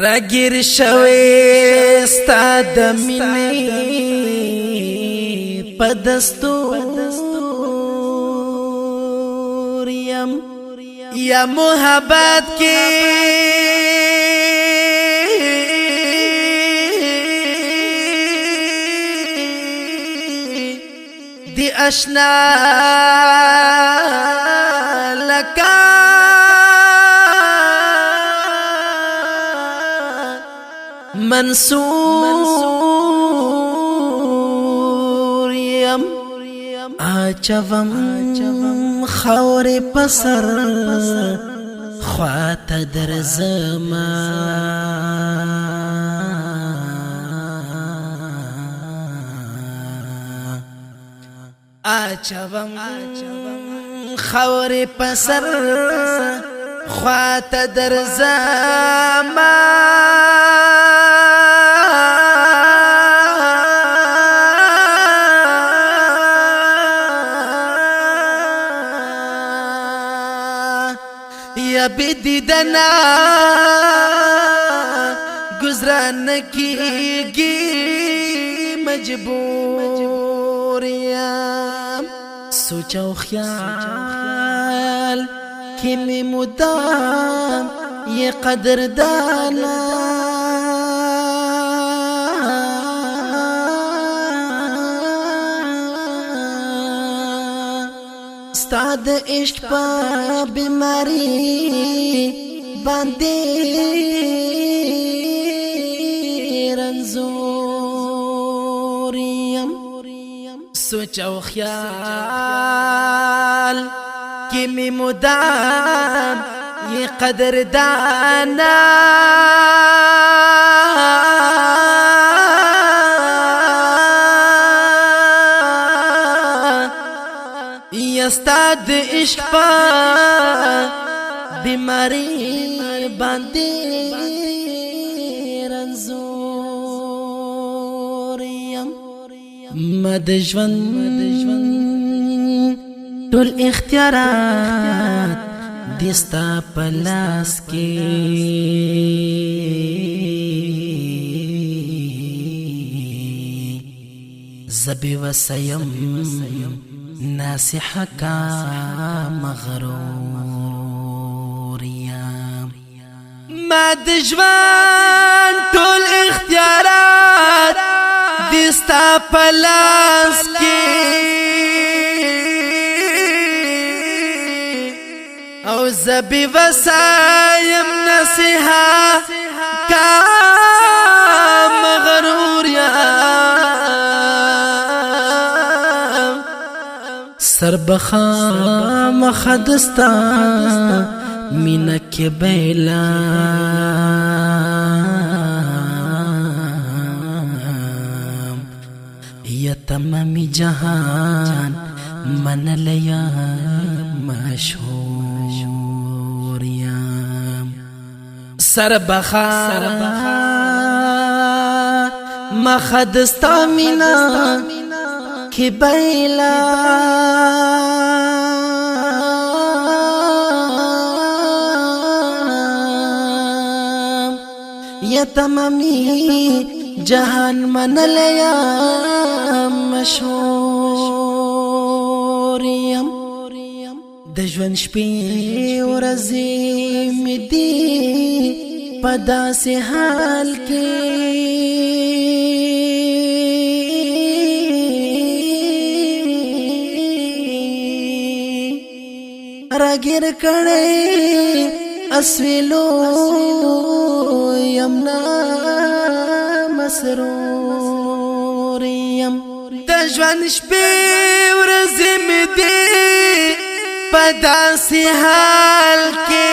راگیر شوی ستا د مینې په دستور یا محبت کې دی اشنا لکا منصور یم آچوم خور پسر خوات در زمان آچوم خور پسر خوات در زمان یا بدیدنا گزران کیگی مجبور یم سوچ و خیال کی می مدام یہ قدر دانا استاد عشق پا بیماری باندې رنزور یم سوچ او خیال کی می مدام یہ قدر دانا استاد عشق پا بیماری باندې رنزور یم مد ژوند ټول اختیارات دستا پلاس کې زبی وسیم ناصحة کا مغرور یم ما د ژوند ټول اختیارات دستا پلاس کې او زبی وسایم ناصحة کا مغرور یم سر بخام خدستا مینک بیلا یا تمامی جہان من لیا مشہور یم سر بخام خدستا مینک بیلا یا تمامی جہان من لیا مشہور یم د ژوند شپې ورځې مې دي په داسې حال کې راگیر کڑے اسویلو یمنا مسرور یم دجوان شپی ورزی می دی پا داسی حال کے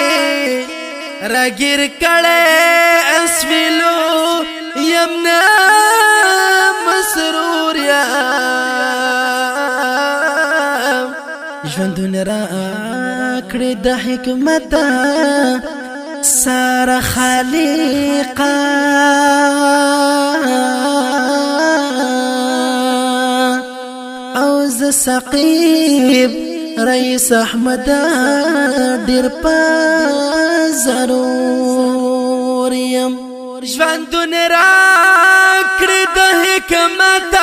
راگیر کڑے اسویلو یمنا مسرور یم ژوندون را کړې د حکمت سارا خالقا او ز سقيب رئيس احمد ډېر په ضرور یم ژوندون را کړی د حکمت